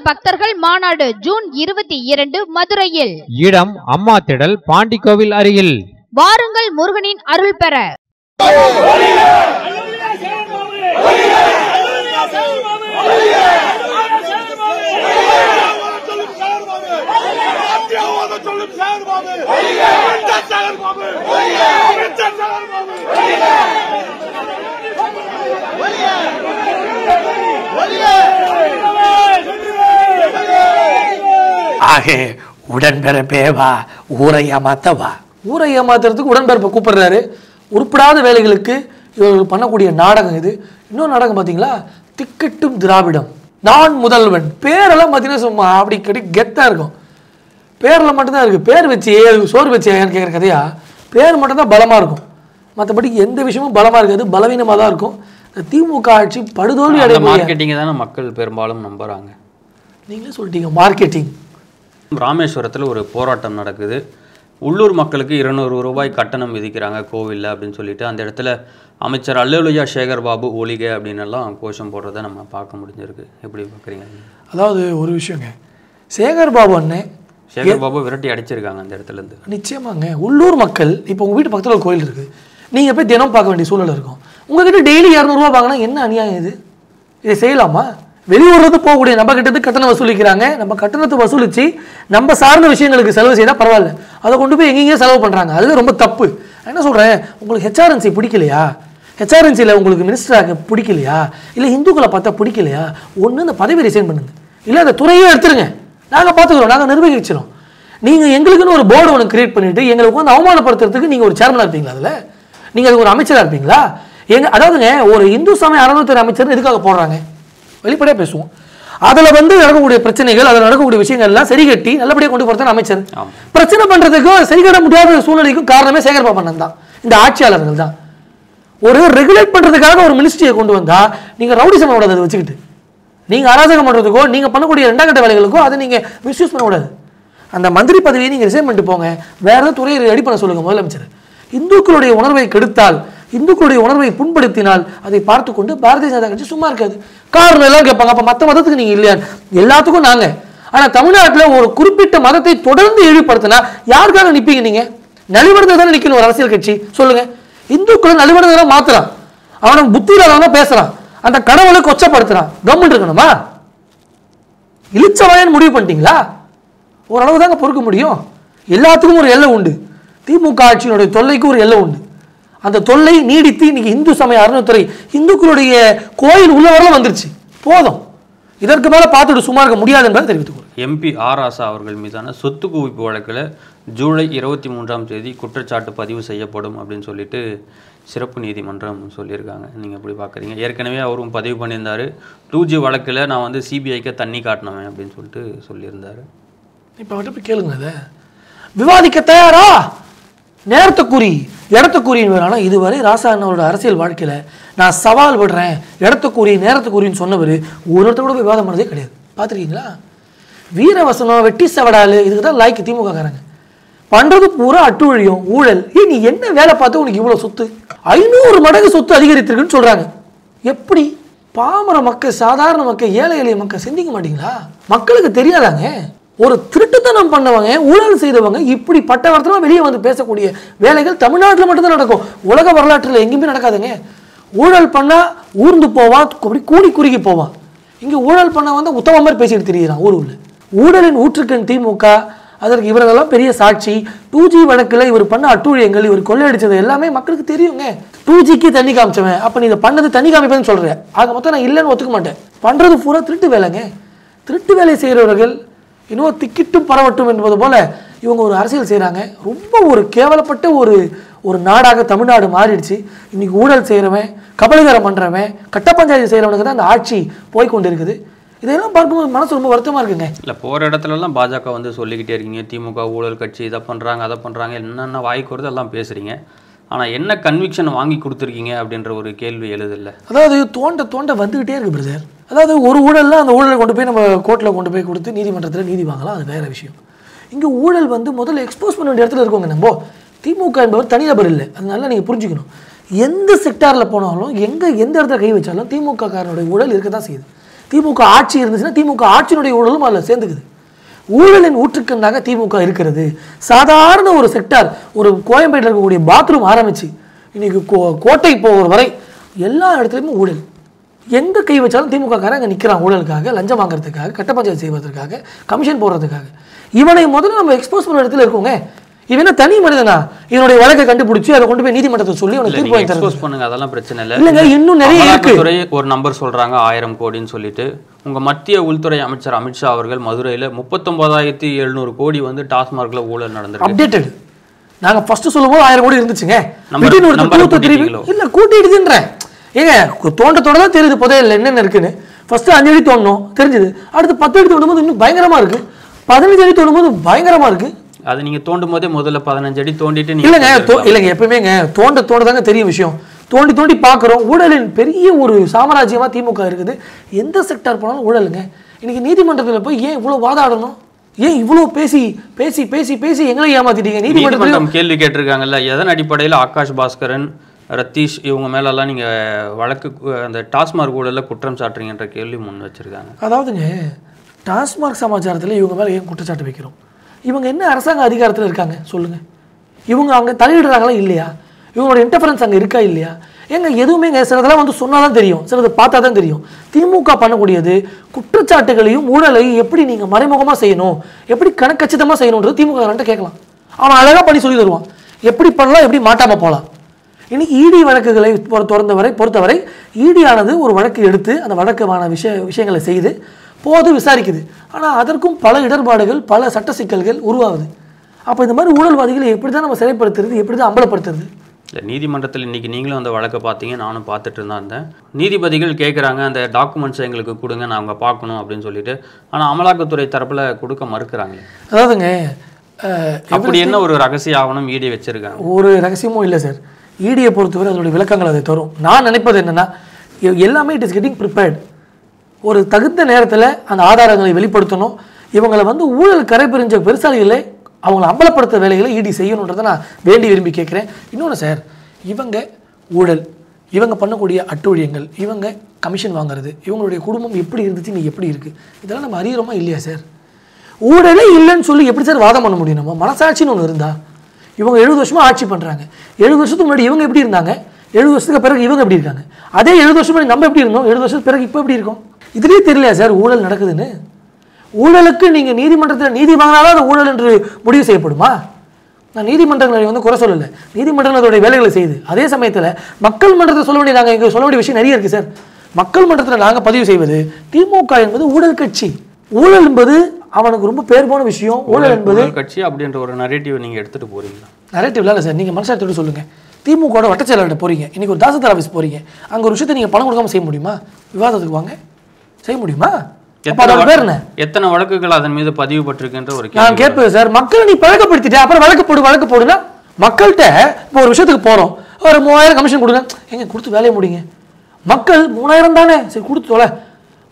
பக்தர்கள் மாநாடு ஜூன் 22 மதுரையில். இடம் அம்மா திடல் பாண்டிக்கோவில் அருகில். வாருங்கள் முருகனின் அருள் பெற. ஆகே உடன்பிறப்பேவா ஊரை ஏமாத்தவா. ஊரை ஏமாத்துறதுக்கு உடன்பிறப்பை கூப்பிடுறாரு. உருப்படாத வேலைகளுக்கு இவர்கள் பண்ணக்கூடிய நாடகம் இது. இன்னொரு நாடகம் பார்த்தீங்களா, திக்கட்டும் திராவிடம், நான் முதல்வன். பேரெல்லாம் பார்த்தீங்கன்னா சும்மா அப்படி கட்டி கெத்தாக இருக்கும். பேரில் மட்டும்தான் இருக்குது. பேர் வச்சு சோறு வச்சு கேட்குற கதையா, பேர் மட்டும்தான் பலமாக இருக்கும். மற்றபடி எந்த விஷயமும் பலமாக இருக்காது, பலவீனமாக தான் இருக்கும். திமுக ஆட்சி படுதோல்வி அடைய மார்க்கெட்டிங்கை தானே மக்கள் பெரும்பாலும் நம்புகிறாங்க. நீங்களே சொல்லிட்டீங்க மார்க்கெட்டிங். ராமேஸ்வரத்தில் ஒரு போராட்டம் நடக்குது. உள்ளூர் மக்களுக்கு 200 ரூபாய் கட்டணம் விதிக்கிறாங்க கோவிலில் அப்படின்னு சொல்லிட்டு அந்த இடத்துல அமைச்சர் அல்லேலூயா சேகர் பாபு ஒழிக அப்படின்னு எல்லாம் கோஷம் போடுறதை நம்ம பார்க்க முடிஞ்சிருக்கு. எப்படி பார்க்குறீங்க? அதாவது ஒரு விஷயங்க, சேகர் பாபு விரட்டி அடிச்சிருக்காங்க அந்த இடத்துலேருந்து. நிச்சயமாங்க. உள்ளூர் மக்கள் இப்போ உங்கள் வீட்டு பக்கத்தில் ஒரு கோயில் இருக்குது, நீங்கள் போய் தினம் பார்க்க வேண்டிய சூழல் இருக்கும். உங்ககிட்ட டெய்லி 200 ரூபா வாங்கினா என்ன அநியாயம் இது? இதை செய்யலாமா? வெளியூர்றது போகக்கூடிய நம்ம கிட்டது கட்டணம் வசூலிக்கிறாங்க. நம்ம கட்டணத்தை வசூலித்து நம்ம சார்ந்த விஷயங்களுக்கு செலவு செய்தால் பரவாயில்ல, அதை கொண்டு போய் எங்கேயும் செலவு பண்ணுறாங்க. அதுவே ரொம்ப தப்பு. என்ன சொல்கிறேன், உங்களுக்கு ஹெச்ஆர்என்சி பிடிக்கலையா? ஹெச்ஆர்என்சியில் உங்களுக்கு மினிஸ்டராக பிடிக்கலையா? இல்லை இந்துக்களை பார்த்தா பிடிக்கலையா? ஒன்று இந்த பதவி ரிசைன் பண்ணுங்க, இல்லை அந்த துறையே எடுத்துருங்க, நாங்கள் பார்த்துக்கிறோம், நாங்கள் நிர்வகிச்சிடும். நீங்கள் எங்களுக்குன்னு ஒரு போர்டு ஒன்று கிரியேட் பண்ணிவிட்டு எங்களுக்கு வந்து அவமானப்படுத்துறதுக்கு நீங்கள் ஒரு சேர்மனாக இருப்பீங்களா? அதில் நீங்கள் அதுக்கு ஒரு அமைச்சராக இருப்பீங்களா? அதாவதுங்க ஒரு இந்து சமய அறநிலையத்துறை அமைச்சர் எதுக்காக போடுறாங்க? வெளிப்படையாக பேசுவோம். அதில் வந்து நடக்கக்கூடிய பிரச்சனைகள், அதில் நடக்கக்கூடிய விஷயங்கள் எல்லாம் சரி கட்டி நல்லபடியாக கொண்டு போகிறது அமைச்சர். பிரச்சனை பண்ணுறதுக்கும் சரி கட்ட முடியாத சூழ்நிலைக்கும் காரணமே சேகர் பாபண்ணன் தான், இந்த ஆட்சியாளர்கள் தான். ஒரு ரெகுலேட் பண்ணுறதுக்காக ஒரு மினிஸ்ட்ரியை கொண்டு வந்தால் நீங்கள் ரவுடிசம் பண்ணக்கூடாது. அதை வச்சுக்கிட்டு நீங்கள் அராஜகம் பண்ணுறதுக்கோ நீங்கள் பண்ணக்கூடிய 2ஆம் கட்ட வேலைகளுக்கோ அதை நீங்கள் மிஸ்யூஸ் பண்ணக்கூடாது. அந்த மந்திரி பதவியை நீங்கள் ரிசைன் பண்ணிட்டு போங்க, வேறு ஏதாவது துறையை ரெடி பண்ண சொல்லுங்கள் முதலமைச்சர். இந்துக்களுடைய உணர்வை கெடுத்தால், இந்துக்களுடைய உணர்வை புண்படுத்தினால் அதை பார்த்து கொண்டு பாரதிய ஜனதா கட்சி சும்மா இருக்காது. காரணம் எல்லாம் கேட்பாங்க, அப்போ மற்ற மதத்துக்கு நீங்கள் இல்லையா? எல்லாத்துக்கும் நாங்கள். ஆனால் தமிழ்நாட்டில் ஒரு குறிப்பிட்ட மதத்தை தொடர்ந்து இழிவுபடுத்தினா யாருக்காக நிற்பீங்க? நீங்கள் நலிவடைந்து தானே நிற்கணும் ஒரு அரசியல் கட்சி. சொல்லுங்க, இந்துக்களை நலிவடைந்து மாத்துறான், அவனை புத்தியில பேசுறான், அந்த கடவுளை கொச்சப்படுத்துறான், கவர்மெண்ட் இருக்கணுமா? இழிச்சவாயன் முடிவு பண்ணிட்டீங்களா? ஓரளவு தாங்க பொறுக்க முடியும். எல்லாத்துக்கும் ஒரு எல்லை உண்டு. திமுக ஆட்சியினுடைய தொல்லைக்கு ஒரு எல்லை உண்டு. அந்த தொல்லை நீடித்து இன்னைக்கு இந்து சமய அறநிலையத்துறை இந்துக்களுடைய கோயில் உள்ளவரெல்லாம் வந்துருச்சு. போதும், இதற்கு மேலே பார்த்துட்டு சும்மா இருக்க முடியாது என்பதை தெரிவித்துக் எம்பி ஆர் ராசா அவர்கள் மீதான சொத்து குவிப்பு வழக்கில் ஜூலை 23ஆம் தேதி குற்றச்சாட்டு பதிவு செய்யப்படும் அப்படின்னு சொல்லிட்டு சிறப்பு நீதிமன்றம் சொல்லியிருக்காங்க. நீங்கள் எப்படி பார்க்குறீங்க? ஏற்கனவே அவரும் பதிவு பண்ணியிருந்தார். 2G வழக்கில் நான் வந்து சிபிஐக்கு தண்ணி காட்டினவேன் அப்படின்னு சொல்லிட்டு சொல்லியிருந்தார். இப்போ அவர்கிட்ட போய் கேளுங்க, அதை விவாதிக்க தயாரா? நேரத்தை கூறி இடத்த கூறின்னு வேணாலும் இதுவரை ராசா அண்ணாவோட அரசியல் வாழ்க்கையில் நான் சவால் விடுறேன், இடத்த கூறி நேரத்தை கூறின்னு சொன்னவர் ஒருத்தர் கூட போய் விவாதம் பண்ணதே கிடையாது. பார்த்துருக்கீங்களா? வீரவசனம், வெட்டி செவடாலு, இதுக்கு தான் லாய்க்கு திமுக காரங்க பண்ணுறது பூரா அட்டுவழியும் ஊழல். நீ என்ன வேலை பார்த்து உனக்கு இவ்வளோ சொத்து? 500 மடங்கு சொத்து அதிகரித்திருக்குன்னு சொல்கிறாங்க. எப்படி? பாமர மக்கள், சாதாரண மக்கள், ஏழை எளிய மக்கள் சிந்திக்க மாட்டீங்களா? மக்களுக்கு தெரியாதாங்க? ஒரு திருட்டுத்தனம் பண்ணவங்க, ஊழல் செய்தவங்க இப்படி பட்டவர்த்தமாக வெளியே வந்து பேசக்கூடிய வேலைகள் தமிழ்நாட்டில் மட்டும்தான் நடக்கும். உலக வரலாற்றில் எங்கேயுமே நடக்காதுங்க. ஊழல் பண்ணால் ஊர்ந்து போவான், அப்படி கூடி குறுகி போவான். இங்கே ஊழல் பண்ண வந்து உத்தம மாதிரி பேசிட்டு தெரியுறான் ஊருள்ள. ஊழலின் ஊற்றுக்கண் திமுக, அதற்கு இவரெல்லாம் பெரிய சாட்சி. 2G வழக்கில் இவர் பண்ண அட்டூழியங்கள், இவர் கொள்ளையடிச்சது எல்லாமே மக்களுக்கு தெரியுங்க. 2Gக்கு தண்ணி காமிச்சவன், அப்போ நீ இதை பண்ணது தண்ணி காமிப்பேன்னு சொல்கிறேன். ஆக மொத்தம் நான் இல்லைன்னு ஒத்துக்க மாட்டேன். பண்ணுறது பூரா திருட்டு வேலைங்க. திருட்டு வேலை செய்கிறவர்கள் இன்னும் திக்கிட்டும் பரவட்டும் என்பது போல இவங்க ஒரு அரசியல் செய்கிறாங்க. ரொம்ப ஒரு கேவலப்பட்ட ஒரு நாடாக தமிழ்நாடு மாறிடுச்சு. இன்னைக்கு ஊழல் செய்கிறவன், கபலீகரம் பண்ணுறவன், கட்ட பஞ்சாயத்து செய்கிறவனுக்கு தான் அந்த ஆட்சி போய்கொண்டு இருக்குது. இதெல்லாம் பார்க்கும்போது மனசு ரொம்ப வருத்தமாக இருக்குங்க. இல்லை, போகிற இடத்துலலாம் பாஜக வந்து சொல்லிக்கிட்டே இருக்கீங்க, திமுக ஊழல் கட்சி, இதை பண்ணுறாங்க அதை பண்ணுறாங்க, என்னென்ன வாய்க்கு வருது எல்லாம் பேசுகிறீங்க. ஆனால் என்ன கன்விக்ஷன் வாங்கி கொடுத்துருக்கீங்க அப்படின்ற ஒரு கேள்வி எழுதில்லை. அதாவது தோண்ட வந்துக்கிட்டே இருக்குது பிரதர். அதாவது ஒரு ஊழலில் அந்த ஊழலை கொண்டு போய் நம்ம கோர்ட்டில் கொண்டு போய் கொடுத்து நீதிமன்றத்தில் நீதி வாங்கலாம், அது வேறு விஷயம். இங்கே ஊழல் வந்து முதல்ல எக்ஸ்போஸ் பண்ண வேண்டிய இடத்துல இருக்கோங்க. நம்ம திமுக என்பவர் தனிநபர் இல்லை, அதனால நீங்கள் புரிஞ்சுக்கணும். எந்த செக்டாரில் போனாலும் எந்த இடத்துல கை வச்சாலும் திமுக காரனுடைய ஊழல் இருக்க தான் செய்யுது. திமுக ஆட்சி இருந்துச்சுன்னா திமுக ஆட்சியினுடைய ஊழலும் அதில் சேர்ந்துக்குது. ஊழலின் ஊற்றுக்கண்ணாக திமுக இருக்கிறது. சாதாரண ஒரு செக்டார், ஒரு கோயம்பேட்டில் இருக்கக்கூடிய பாத்ரூம் ஆரம்பிச்சு இன்னைக்கு கோட்டை போகிற வரை எல்லா இடத்துலையுமே ஊழல். எங்கே கை வச்சாலும் திமுக காரன் அங்கே நிற்கிறான் ஊழலுக்காக, லஞ்சம் வாங்குறதுக்காக, கட்ட பஞ்சாயத்து செய்வதற்காக, கமிஷன் போடுறதுக்காக. இவனை முதல்ல நம்ம எக்ஸ்போஸ் பண்ணுற இடத்துல இருக்கோங்க. இவன தனி மனிதனா? இவனுடைய வழக்கை கண்டுபிடிச்சு அதை கொண்டு போய் நீதிமன்றத்தை சொல்லி அவனுக்கு தீர்ப்பு வாங்கி எக்ஸ்போஸ் பண்ணுங்க, அதெல்லாம் பிரச்சனை இல்லை. இல்லைங்க, இன்னும் நிறைய இருக்கு. ஒரு நம்பர் சொல்றாங்க 1000 கோடின்னு சொல்லிட்டு. உங்க மத்திய உள்துறை அமைச்சர் அமித்ஷா அவர்கள் மதுரையில் 39,700 கோடி வந்து டாஸ்மார்க்ல ஊழல் நடந்திருக்கு. அப்டேட்டட். நாங்க ஃபர்ஸ்ட் சொல்லும்போது 1000 கோடி இருந்துச்சுங்க. இல்ல கூட்டிடுதுன்றேன். ஏங்க தோண்ட தான் தெரியுது புதையல்ல என்னென்ன இருக்குன்னு. ஃபர்ஸ்ட் 5 அடி தோண்டணும் தெரிஞ்சது. அடுத்து 10 அடி தோண்டும் போது இன்னும் பயங்கரமா இருக்கு. 15 அடி தோண்டும் போது பயங்கரமா இருக்கு. அது நீங்க தோண்டும் போதே முதல்ல 15 அடி தோண்டிட்டு இல்லைங்க எப்பவுமேங்க தோண்டதாங்க தெரிய விஷயம். தோண்டி பார்க்குறோம். ஊழலின் பெரிய ஒரு சாம்ராஜ்யமா திமுக இருக்குது. எந்த செக்டார் போனாலும் ஊழலுங்க. இன்னைக்கு நீதிமன்றத்தில் போய் ஏன் இவ்வளவு வாதாடணும்? ஏன் இவ்வளவு பேசி பேசி பேசி பேசி எங்களை ஏமாத்திட்டீங்க? நீதிமன்றம் கேள்வி கேட்டிருக்காங்கல்ல, எதன் அடிப்படையில் ஆகாஷ் பாஸ்கரன், ரத்தீஷ் இவங்க மேலெல்லாம் நீங்க வழக்கு அந்த டாஸ்மார்க் ஊழல்ல குற்றம் சாட்டுறீங்கன்ற கேள்வி முன் வச்சிருக்காங்க. அதாவதுங்க டாஸ்மார்க் சமாச்சாரத்தில் இவங்க மேலே ஏன் குற்றச்சாட்டு வைக்கிறோம்? இவங்க என்ன அரசாங்க அதிகாரத்தில் இருக்காங்க சொல்லுங்க? இவங்க அங்கே தலையிடுறாங்களா இல்லையா? இவங்களோட இன்டர்ஃபரன்ஸ் அங்கே இருக்கா இல்லையா? ஏங்க எதுவுமேங்க சிலதெல்லாம் வந்து சொன்னாதான் தெரியும், சிலது பார்த்தா தான் தெரியும். திமுக பண்ணக்கூடியது குற்றச்சாட்டுகளையும் ஊழலையும் எப்படி நீங்கள் மறைமுகமாக செய்யணும், எப்படி கணக்கச்சிதமாக செய்யணுன்றது திமுக கேட்கலாம். அவன் அழகாக பண்ணி சொல்லி தருவான். எப்படி பண்ணலாம், எப்படி மாட்டாமல் போகலாம். இன்னைக்கு இடி வழக்குகளை பொறுத்தவரை இடியானது ஒரு வழக்கு எடுத்து அந்த வழக்கமான விஷயங்களை செய்து போது விசாரிக்குது. ஆனால் அதற்கும் பல இடர்பாடுகள், பல சட்ட சிக்கல்கள் உருவாகுது. அப்போ இந்த மாதிரி ஊழல்வாதிகளை எப்படி தான் நம்ம சிறைப்படுத்துறது, எப்படி தான் அம்பலப்படுத்துறது? இல்லை, நீதிமன்றத்தில் இன்றைக்கி நீங்களும் அந்த வழக்கை பார்த்தீங்க, நானும் பார்த்துட்டு தான் இருந்தேன். நீதிபதிகள் கேட்குறாங்க அந்த டாக்குமெண்ட்ஸ் எங்களுக்கு கொடுங்க, நாங்கள் பார்க்கணும் அப்படின்னு சொல்லிட்டு. ஆனால் அமலாக்கத்துறை தரப்பில் கொடுக்க மறுக்கிறாங்க. அதாவதுங்க அப்படி என்ன ஒரு ரகசிய ஆவணம் இடி வச்சிருக்காங்க? ஒரு ரகசியமும் இல்லை சார். இடியை பொறுத்தவரை அதனுடைய விளக்கங்கள் அதை தரும். நான் நினைப்பது என்னென்னா எல்லாமே இட் இஸ் கெட்டிங் ப்ரிப்பேர்ட். ஒரு தகுந்த நேரத்தில் அந்த ஆதாரங்களை வெளிப்படுத்தணும். இவங்களை வந்து ஊழல் கரைபிரிஞ்ச பெருசாலிகளை அவங்களை அம்பலப்படுத்த வேலைகளை இடி செய்யணுன்றதை நான் வேண்டி விரும்பி கேட்குறேன். இன்னொன்று சார், இவங்க ஊழல், இவங்க பண்ணக்கூடிய அட்டூழியங்கள், இவங்க கமிஷன் வாங்குறது, இவங்களுடைய குடும்பம் எப்படி இருந்துச்சு, நீ எப்படி இருக்குது, இதெல்லாம் நம்ம அறிகிறோமா இல்லையா சார்? ஊழலே இல்லைன்னு சொல்லி எப்படி சார் வாதம் பண்ண முடியும்? நம்ம மனசாட்சின்னு ஒன்று இருந்தா. இவங்க 70 வருஷமாக ஆட்சி பண்ணுறாங்க. 70 வருஷத்துக்கு முன்னாடி இவங்க எப்படி இருந்தாங்க, 70 வருஷத்துக்கு பிறகு இவங்க எப்படி இருக்காங்க, அதே 70 வருஷம் முன்னாடி நம்ம எப்படி இருந்தோம், 70 வருஷத்துக்கு பிறகு இப்போ எப்படி இருக்கும்? இதுலேயே தெரியலையா சார் ஊழல் நடக்குதுன்னு? ஊழலுக்கு நீங்கள் நீதிமன்றத்தில் நீதி வாங்கினாலும் அது ஊழல் என்று முடிவு செய்யப்படுமா? நான் நீதிமன்றங்களை வந்து குறை சொல்லலை, நீதிமன்றங்கள் அதோடைய வேலைகளை செய்யுது. அதே சமயத்தில் மக்கள் மன்றத்தை சொல்ல வேண்டிய நாங்கள் இங்கே சொல்ல வேண்டிய விஷயம் நிறைய இருக்குது சார். மக்கள் மன்றத்தில் நாங்கள் பதிவு செய்வது திமுக என்பது ஊழல் கட்சி. ஊழல் என்பது அவனுக்கு ரொம்ப பேர் போன விஷயம். ஊழல் என்பது கட்சி அப்படின்ற ஒரு நரேட்டிவ் நீங்கள் எடுத்துகிட்டு போகிறீங்களா? நரேட்டிவ் இல்லை சார். நீங்கள் மனசாட்சியோடு சொல்லுங்கள். திமுக வட்டச்செயலாளர்கிட்ட போகிறீங்க, இன்றைக்கி ஒரு தாசில்தார் ஆஃபீஸ் போகிறீங்க, அங்கே ஒரு விஷயத்தை நீங்கள் பணம் கொடுக்காமல் செய்ய முடியுமா? விவாதத்துக்கு வாங்க, செய்ய முடியுமா? எத்தனை வழக்குகள் அதன் மீது பதிவு பட்டிருக்கின்ற ஒரு நான் கேட்பேன் சார். மக்களை நீ பழக்கப்படுத்திட்டேன், அப்புறம் வழக்கு போடுனா மக்கள்கிட்ட இப்போ ஒரு விஷயத்துக்கு போகிறோம், ஒரு 3000 கமிஷன் கொடுங்க, எங்க கொடுத்து வேலையை முடிங்க. மக்கள் 3000 தானே, சரி கொடுத்து தொலை.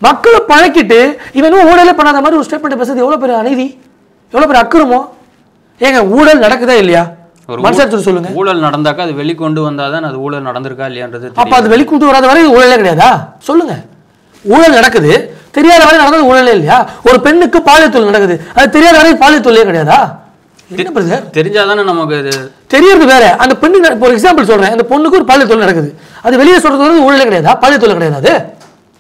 மக்களை பழக்கிட்டு இவனும் ஊழலே பண்ணாத மாதிரி ஒரு ஸ்டேட்மெண்ட் பேசுறது எவ்வளோ பெரிய அநீதி, எவ்வளோ பெரிய அக்கிரமோ? ஏங்க ஊழல் நடக்குதா இல்லையா? மனசாட்சி சொல்லுங்க. ஊழல் நடந்தாக்கா அது வெளிக்கொண்டு வந்தாதான் அது ஊழல் நடந்திருக்கா இல்லையான்றது. அப்ப அது வெளிக்கொண்டு வராத வரை ஊழலே கிடையாதா? சொல்லுங்க. ஊழல் நடக்குது, தெரியாத வரை நடந்தது ஊழலே இல்லையா? ஒரு பெண்ணுக்கு பாலியல் தொழில் நடக்குது, அது தெரியாத வரை பாலியல் தொழிலே கிடையாதா? தெரிஞ்சாதானே நமக்கு தெரியறது வேற. அந்த பெண்ணு ஒரு எக்ஸாம்பிள் சொல்றேன், அந்த பொண்ணுக்கு ஒரு பாலியல் தொழில் நடக்குது, அது வெளியே சொல்றது ஊழலே கிடையாதா? பாலியல் தொழில் கிடையாது.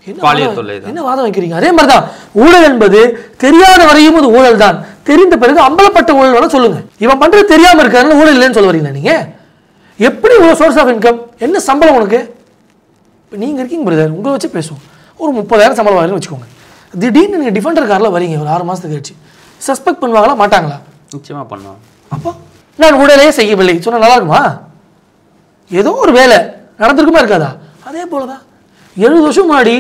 என்ன வாதம் வைக்கிறீங்க? அதே மாதிரிதான் ஊழல் என்பது தெரியாத வரையும் அது ஊழல் தான், தெரிந்த பிறகு அம்பலப்பட்ட ஊழல் சொல்லுங்க. இவன் பண்றது தெரியாம இருக்காரு ஊழல் இல்லைன்னு சொல்ல வரீங்களா நீங்க? எப்படி ஒரு சோர்ஸ் ஆஃப் இன்கம், என்ன சம்பளம் உனக்கு? நீங்க இருக்கீங்க பிரதர், உங்களை வச்சு பேசுவோம். ஒரு 30,000 சம்பளம் வாங்கன்னு வச்சுக்கோங்க. திடீர்னு நீங்க டிஃபெண்டர் கார்ல வரீங்க, ஒரு 6 மாசத்துக்கு கழிச்சு சஸ்பெக்ட் பண்ணுவாங்களா மாட்டாங்களா? நிச்சயமா பண்ணுவாங்க. அப்போ நான் ஊழலே செய்யவில்லை சொன்னா நல்லா இருக்குமா? ஏதோ ஒரு வேலை நடந்திருக்குமா இருக்காதா? அதே போலதான் 70 வருஷம் முன்னாடி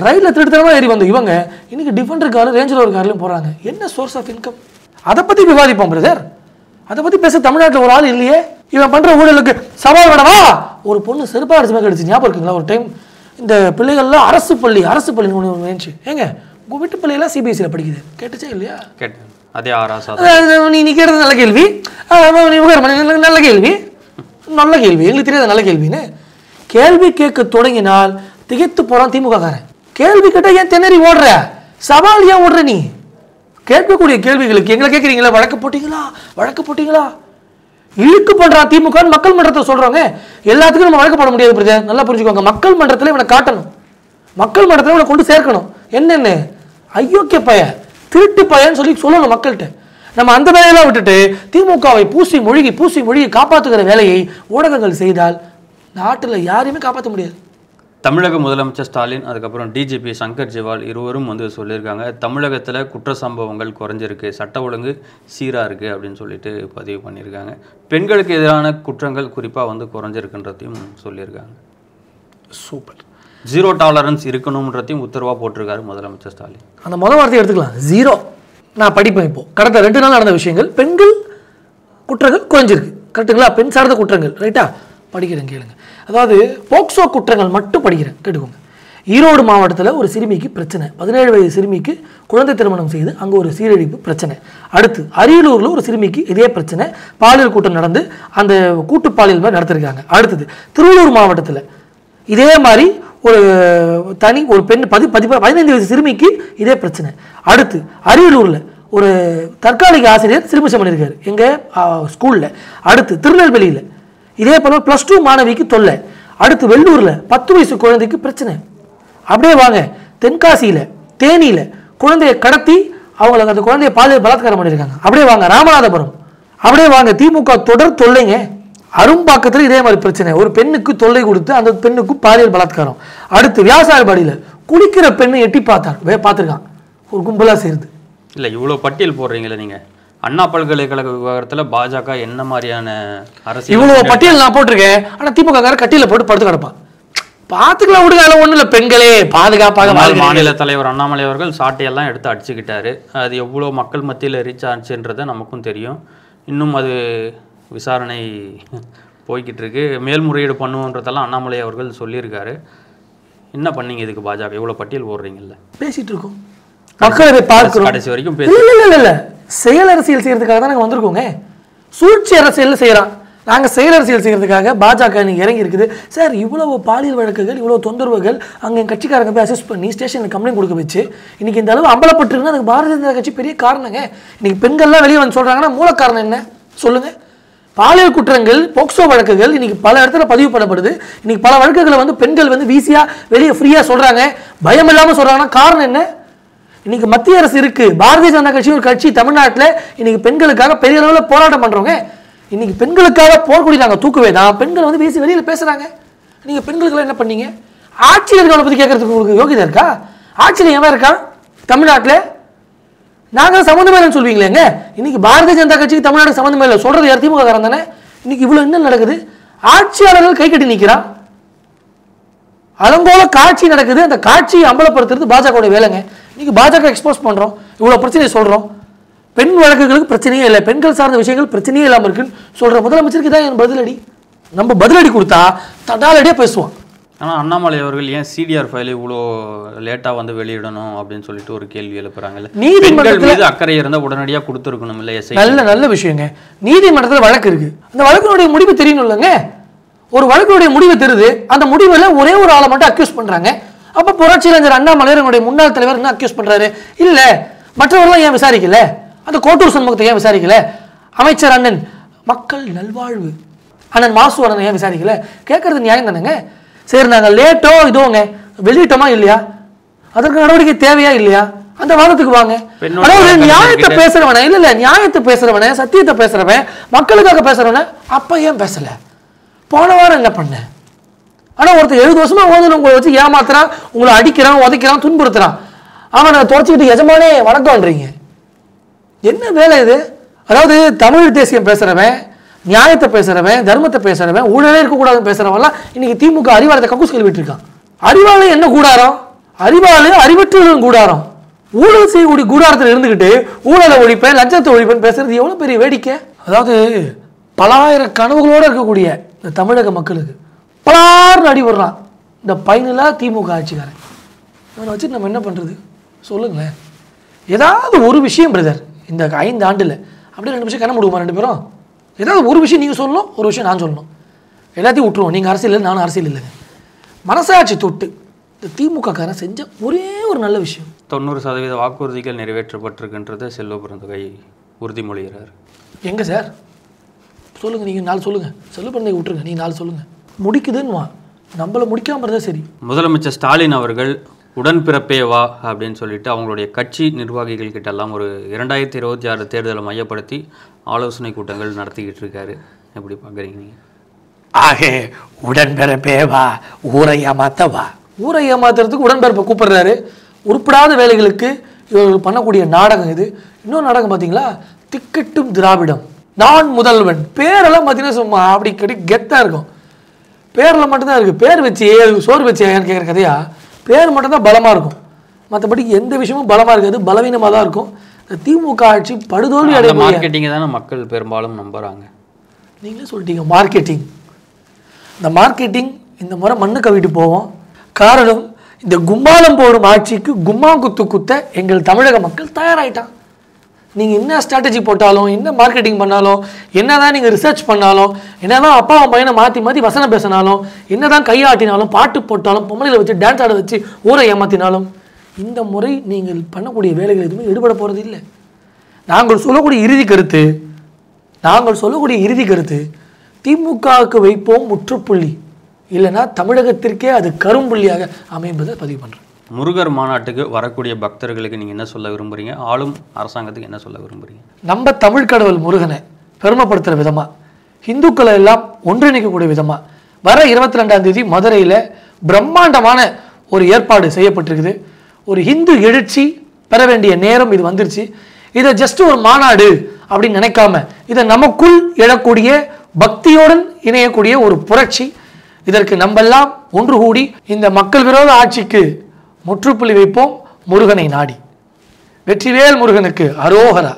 ரயில்ல திருத்தரமா ஏறி வந்த இவங்க இன்னைக்கு டிஃபெண்டர் கார், ரேஞ்ச் ரோவர் கார்லையும் போறாங்க. என்ன சோர்ஸ் ஆஃப் இன்கம்? அதை பத்தி விவாதிப்போம் பிரதர். அதை பத்தி பேச தமிழ்நாட்டில் ஒரு ஆள் இல்லையே. இவன் பண்ற ஊழலுக்கு சவால் வேணவா? ஒரு பொண்ணு செருப்பா அடிச்சு மேலே அடிச்சு ஞாபகம் இருக்குங்களா? ஒரு டைம் இந்த பிள்ளைகள்லாம் அரசு பள்ளி ஒன்று வேணுச்சு. ஏங்க உங்க வீட்டு பிள்ளைகள்லாம் சிபிஎஸ்சியில் படிக்குது, கேட்டுச்சா இல்லையா? கேட்டேன். அதே 6 நீ கேட்டது நல்ல கேள்வி, நல்ல கேள்வி, எங்களுக்கு தெரியாத நல்ல கேள்வின்னு கேள்வி கேட்க தொடங்கினால் திகைத்து போறான் திமுக காரன். கேள்வி கேட்டால் ஏன் திணறி ஓடுற? சவால் ஏன் ஓடுற? நீ கேட்கக்கூடிய கேள்விகளுக்கு எங்களை கேட்குறீங்களா? வழக்கு போட்டிங்களா? இழுக்கு பண்றான் திமுக மக்கள் மன்றத்தை சொல்றாங்க. எல்லாத்துக்கும் நம்ம வழக்கு போட முடியாது பிரதர், நல்லா புரிஞ்சுக்கோங்க. மக்கள் மன்றத்தில் இவனை காட்டணும், மக்கள் மன்றத்தில் இவனை கொண்டு சேர்க்கணும். என்னென்ன அயோக்கிய பய, திருட்டு பையன்னு சொல்லணும் மக்கள்கிட்ட. நம்ம அந்த வேலையெல்லாம் விட்டுட்டு திமுகவை பூசி மொழிகி காப்பாற்றுகிற வேலையை ஊடகங்கள் செய்தால் நாட்டில் யாரையுமே காப்பாற்ற முடியாது. தமிழக முதலமைச்சர் ஸ்டாலின் அதுக்கப்புறம் டிஜிபி சங்கர் ஜிவால் இருவரும் வந்து சொல்லியிருக்காங்க, தமிழகத்தில் குற்ற சம்பவங்கள் குறைஞ்சிருக்கு, சட்ட ஒழுங்கு சீராக இருக்குது அப்படின்னு சொல்லிட்டு பதிவு பண்ணியிருக்காங்க. பெண்களுக்கு எதிரான குற்றங்கள் குறிப்பாக வந்து குறைஞ்சிருக்குன்றதையும் சொல்லியிருக்காங்க. சூப்பர். 0 டாலரன்ஸ் இருக்கணுன்றதையும் உத்தரவாக போட்டிருக்காரு முதலமைச்சர் ஸ்டாலின். அந்த முதல் வார்த்தையை எடுத்துக்கலாம், 0. நான் படிப்பேன். இப்போ கடந்த 2 நாள் நடந்த விஷயங்கள், பெண்கள் குற்றங்கள் குறைஞ்சிருக்கு, கரெக்டுங்களா? பெண் சார்ந்த குற்றங்கள், ரைட்டா? படிக்கிறேன், கேளுங்க. அதாவது போக்சோ குற்றங்கள் மட்டும் படிக்கிறேன், கேட்டுக்கோங்க. ஈரோடு மாவட்டத்தில் ஒரு சிறுமிக்கு பிரச்சனை, 17 வயது சிறுமிக்கு குழந்தை திருமணம் செய்து அங்கே ஒரு சீரழிப்பு பிரச்சனை. அடுத்து அரியலூரில் ஒரு சிறுமிக்கு இதே பிரச்சனை, பாலியல் கூட்டம் நடந்து அந்த கூட்டு பாலியல் மாதிரி நடத்திருக்காங்க. அடுத்தது திருவள்ளூர் மாவட்டத்தில் இதே மாதிரி ஒரு பெண் 15 வயது சிறுமிக்கு இதே பிரச்சனை. அடுத்து அரியலூரில் ஒரு தற்காலிக ஆசிரியர் சிறுமிச்சம் பண்ணியிருக்காரு எங்கள் ஸ்கூலில். அடுத்து திருநெல்வேலியில் இதே போல +2 மாணவிக்கு தொல்லை. அடுத்து வெள்ளூரில் 10 வயசு குழந்தைக்கு பிரச்சனை. அப்படியே வாங்க தென்காசியில் தேனியில் குழந்தையை கடத்தி அவங்களுக்கு அந்த குழந்தைய பாலியல் பலாத்காரம் பண்ணியிருக்காங்க. அப்படியே வாங்க ராமநாதபுரம், அப்படியே வாங்க திமுக தொடர் தொல்லைங்க. அரும்பாக்கத்தில் இதே மாதிரி பிரச்சனை, ஒரு பெண்ணுக்கு தொல்லை கொடுத்து அந்த பெண்ணுக்கு பாலியல் பலாத்காரம். அடுத்து வியாசாயபாடியில் குளிக்கிற பெண்ணை எட்டி பார்த்துருக்கான் ஒரு கும்பலாக சேர்ந்து. இல்லை இவ்வளோ பட்டியல் போடுறீங்களே நீங்கள், அண்ணா பல்கலைக்கழக விவகாரத்தில் பாஜக என்ன மாதிரியான அரசியல்? இவ்வளோ பட்டியல் நான் போட்டிருக்கேன், ஆனால் திமுக கட்டியில் போட்டு படுத்து கிடப்பான். பார்த்துக்கலாம் விடுங்க, அதில் ஒன்றும் இல்லை. பெண்களே பாதுகாப்பாக. மாநில தலைவர் அண்ணாமலை அவர்கள் சாட்டையெல்லாம் எடுத்து அடிச்சுக்கிட்டாரு. அது எவ்வளோ மக்கள் மத்தியில் ரீச் ஆச்சுன்றது நமக்கும் தெரியும். இன்னும் அது விசாரணை போய்கிட்டு இருக்கு. மேல்முறையீடு பண்ணுவோன்றதெல்லாம் அண்ணாமலை அவர்கள் சொல்லியிருக்காரு. என்ன பண்ணீங்க இதுக்கு பாஜக? இவ்வளோ பட்டியல் போடுறீங்கல்ல? பேசிட்டு இருக்கோம், மக்களை பார்க்கிறோம். கடைசி வரைக்கும் இல்லை செயல் அரசியல் செய்யறதுக்காக தான் நாங்கள் வந்திருக்கோங்க. சூழ்ச்சி அரசியல் செய்யறான், நாங்கள் செயல் அரசியல் செய்யறதுக்காக பாஜக இன்னைக்கு இறங்கி இருக்குது. சார் இவ்வளவு பாலியல் வழக்குகள், இவ்வளவு தொந்தரவுகள், அங்கே கட்சிக்காரங்க போய் அசஸ் பண்ணி ஸ்டேஷனில் கம்ப்ளைண்ட் கொடுக்க வச்சு இன்னைக்கு இந்த அளவு அம்பலப்பட்டிருக்குன்னா அதுக்கு பாரதிய ஜனதா கட்சி பெரிய காரணங்க. இன்னைக்கு பெண்கள்லாம் வெளியே வந்து சொல்றாங்கன்னா மூல காரணம் என்ன சொல்லுங்க? பாலியல் குற்றங்கள், போக்சோ வழக்குகள் இன்னைக்கு பல இடத்துல பதிவு பண்ணப்படுது. இன்னைக்கு பல வழக்குகளை வந்து பெண்கள் வந்து வீசியா வெளியே ஃப்ரீயா சொல்றாங்க, பயம் இல்லாமல் சொல்றாங்கன்னா காரணம் என்ன? இன்னைக்கு மத்திய அரசு இருக்கு, பாரதிய ஜனதா கட்சி ஒரு கட்சி தமிழ்நாட்டில் இன்னைக்கு பெண்களுக்காக பெரிய அளவில் போராட்டம் பண்றோங்க. இன்னைக்கு பெண்களுக்காக போர்க்கொடி நாங்கள் தூக்குவே தான் பெண்கள் வந்து வீசி வெளியில் பேசுறாங்க. நீங்க பெண்களுக்கெல்லாம் என்ன பண்ணீங்க? ஆட்சியில் இருக்கவங்களை பற்றி கேட்கறதுக்கு உங்களுக்கு யோகிதா இருக்கா? ஆட்சியில் எவன் இருக்கா தமிழ்நாட்டில்? நாங்கள் சம்மந்தமே இல்லைன்னு சொல்வீங்களேங்க. இன்னைக்கு பாரதிய ஜனதா கட்சிக்கு தமிழ்நாடு சம்மந்தமே இல்லை சொல்றது யார்? திமுக காரன் தானே. இன்னைக்கு இவ்வளவு என்ன நடக்குது? ஆட்சியாளர்கள் கை கட்டி நிற்கிறான், அதங்கோல காட்சி நடக்குது. அந்த காட்சியை அம்பலப்படுத்துறது பாஜக வேலைங்க. இன்னைக்கு பாஜக எக்ஸ்போஸ் பண்றோம், இவ்வளவு பிரச்சனையை சொல்றோம். பெண் வழக்குகளுக்கு பிரச்சனையே இல்லை, பெண்கள் சார்ந்த விஷயங்கள் பிரச்சனையே இல்லாமல் இருக்குன்னு சொல்ற முதலமைச்சருக்கு தான் என் பதிலடி. நம்ம பதிலடி கொடுத்தா தடாலடியா பேசுவோம். ஆனால் அண்ணாமலை அவர்கள் ஏன் சிடிஆர் ஃபைல் இவ்வளோ லேட்டாக வந்து வெளியிடணும் அப்படின்னு சொல்லிட்டு ஒரு கேள்வி எழுப்புறாங்கல்ல. நீதிமன்றத்தில் மீது அக்கறை இருந்தால் உடனடியாக கொடுத்துருக்கணும் இல்லை? நல்ல விஷயங்க. நீதிமன்றத்தில் வழக்கு இருக்கு, அந்த வழக்கினுடைய முடிவு தெரியணும் இல்லைங்க. ஒரு வழக்கினுடைய முடிவு தெரியுது, அந்த முடிவில் ஒரே ஒரு ஆளை மட்டும் அக்யூஸ் பண்றாங்க. அப்போ புரட்சியிலைஞர் அண்ணாமலை முன்னாள் தலைவர் என்ன அக்யூஸ் பண்றாரு? இல்ல மற்றவர்கள்லாம் ஏன் விசாரிக்கல? அந்த கோட்டூர் சண்முகத்தை ஏன் விசாரிக்கல? அமைச்சர் அண்ணன் மக்கள் நல்வாழ்வு அண்ணன் மாசு அண்ணன் ஏன் விசாரிக்கல? கேட்கறது நியாயம் தானேங்க. சரி நாங்கள் லேட்டோ இதோங்க வெளியிட்டோமா இல்லையா? அதற்கு நடவடிக்கை தேவையா இல்லையா? அந்த வாதத்துக்கு வாங்க. நியாயத்தை பேசுறவன இல்ல நியாயத்தை பேசுறவன, சத்தியத்தை பேசுறவன், மக்களுக்காக பேசுறவன அப்ப ஏன் பேசல? போன வாரம் என்ன பண்ண? ஆனா ஒருத்தர் 70 வருஷமா உங்களை வச்சு ஏமாத்துறான், உங்களை அடிக்கிறான், உதைக்கிறான், துன்புறுத்துறான். அவனை துடைச்சிக்கிட்டு எஜமானே வணக்கம்ன்றீங்க. என்ன வேலை இது? அதாவது தமிழ் தேசியம் பேசுறவன், நியாயத்தை பேசுறவன், தர்மத்தை பேசுறவன், ஊழலே இருக்கக்கூடாதுன்னு பேசுறவன்லாம் இன்னைக்கு திமுக அறிவாலயத்தை கக்கூஸ் கழுவிட்டு இருக்கான். அறிவாலயம் என்ன கூடாரம்? அறிவாலயம் அறிவற்றலும் கூடாரம். ஊழல் செய்யக்கூடிய கூடாரத்தில் இருந்துகிட்டு ஊழலை ஒழிப்பேன், லஞ்சத்தை ஒழிப்பேன் பேசுறது எவ்வளவு பெரிய வேடிக்கை. அதாவது பலாயிரம் கனவுகளோடு இருக்கக்கூடிய இந்த தமிழக மக்களுக்கு பலார்னு அடி விடுறான் இந்த பயனில்லா திமுக ஆட்சிக்காரன். இவனை வச்சுட்டு நம்ம என்ன பண்றது சொல்லுங்களேன்? ஏதாவது ஒரு விஷயம் பிரதர் இந்த 5 ஆண்டுல அப்படியே 2 விஷயம் கண்ண முடியுமா? 2 பேரும் ஏதாவது ஒரு விஷயம் நீங்கள் சொல்லணும், ஒரு விஷயம் நான் சொல்லணும். எல்லாத்தையும் விட்டுருவோம். நீங்கள் அரசியல் இல்லை, நானும் அரசியல் இல்லைங்க. மனசாட்சி தொட்டு இந்த திமுக காரன் செஞ்ச ஒரே ஒரு நல்ல விஷயம். 90% வாக்குறுதிகள் நிறைவேற்றப்பட்டிருக்கின்றதை செல்வ பிறந்தகை உறுதிமொழிகிறார். எங்கே சார் சொல்லுங்கள், நீங்கள் 4 சொல்லுங்கள். செல்வ பிறந்தகை விட்டுருங்க, நீங்கள் 4 சொல்லுங்கள். முடிக்குதுன்னு நம்மளை முடிக்காமல் இருந்தால் சரி. முதலமைச்சர் ஸ்டாலின் அவர்கள் உடன்பிறப்பே வா அப்படின்னு சொல்லிட்டு அவங்களுடைய கட்சி நிர்வாகிகள் கிட்ட எல்லாம் ஒரு 2026 தேர்தலை மையப்படுத்தி ஆலோசனை கூட்டங்கள் நடத்திக்கிட்டு இருக்காரு. எப்படி பார்க்குறீங்க நீங்கள்? ஆகே உடன்பிறப்பே வா, ஊரை ஏமாத்த வா. ஊரை ஏமாத்துறதுக்கு உடன்பிறப்பை கூப்பிடுறாரு. உருப்படாத வேலைகளுக்கு இவர் பண்ணக்கூடிய நாடகம் இது. இன்னொரு நாடகம் பார்த்தீங்களா, திக்கட்டும் திராவிடம், நான் முதல்வன். பேரெல்லாம் பார்த்தீங்கன்னா சும்மா அப்படி கட்டி கெத்தாக இருக்கும். பேரில் மட்டும்தான் இருக்குது. பேர் வச்சு சோறு வச்சு ஏன்னு கேட்குற கதையா, பேர் மட்டும்தான் பலமாக இருக்கும். மற்றபடி எந்த விஷயமும் பலமாக இருக்காது, பலவீனமாக தான் இருக்கும். திமுக ஆட்சி படுதோல்வி அடைய மார்க்கெட்டிங்கை தானே மக்கள் பெரும்பாலும் நம்புகிறாங்க. நீங்களே சொல்லிட்டீங்க மார்க்கெட்டிங். இந்த மார்க்கெட்டிங் இந்த முறை மண்ணு கவிட்டு போவோம். காரணம், இந்த கும்மாலம் போடும் ஆட்சிக்கு கும்மா குத்து குத்த எங்கள் தமிழக மக்கள் தயாராகிட்டான். நீங்கள் என்ன ஸ்ட்ராட்டஜி போட்டாலும், என்ன மார்க்கெட்டிங் பண்ணாலும், என்ன தான் நீங்கள் ரிசர்ச் பண்ணாலும், என்ன தான் அப்பா பையனை மாற்றி மாற்றி வசனம் பேசினாலும், என்ன தான் கையாட்டினாலும், பாட்டு போட்டாலும், பொம்மலையில் வச்சு டான்ஸ் ஆட வச்சு ஊரை ஏமாற்றினாலும், இந்த முறை நீங்கள் பண்ணக்கூடிய வேலைகள் எதுவுமே ஈடுபட போகிறது இல்லை. நாங்கள் சொல்லக்கூடிய இறுதி கருத்து திமுகவுக்கு வைப்போம் முற்றுப்புள்ளி, இல்லைன்னா தமிழகத்திற்கே அது கரும்புள்ளியாக அமைப்பதை பதிவு பண்ணுறேன். முருகர் மாநாட்டுக்கு வரக்கூடிய பக்தர்களுக்கு நீங்கள் என்ன சொல்ல விரும்புகிறீங்க? ஆளும் அரசாங்கத்துக்கு என்ன சொல்ல விரும்புகிறீங்க? நம்ம தமிழ் கடவுள் முருகனை பெருமைப்படுத்துகிற விதமாக, இந்துக்களை எல்லாம் ஒன்றிணைக்கக்கூடிய விதமாக வர 22ஆம் தேதி மதுரையில் பிரம்மாண்டமான ஒரு ஏற்பாடு செய்யப்பட்டிருக்குது. ஒரு இந்து எழுச்சி பெற வேண்டிய நேரம் இது வந்துருச்சு. இதை ஜஸ்ட் ஒரு மாநாடு அப்படின்னு நினைக்காம, இதை நமக்குள் எழக்கூடிய பக்தியோடன் இணையக்கூடிய ஒரு புரட்சி. இதற்கு நம்மெல்லாம் ஒன்று கூடி இந்த மக்கள் விரோத ஆட்சிக்கு முற்றுப்புள்ளி வைப்போம், முருகனை நாடி. வெற்றிவேல் முருகனுக்கு அரோகரா.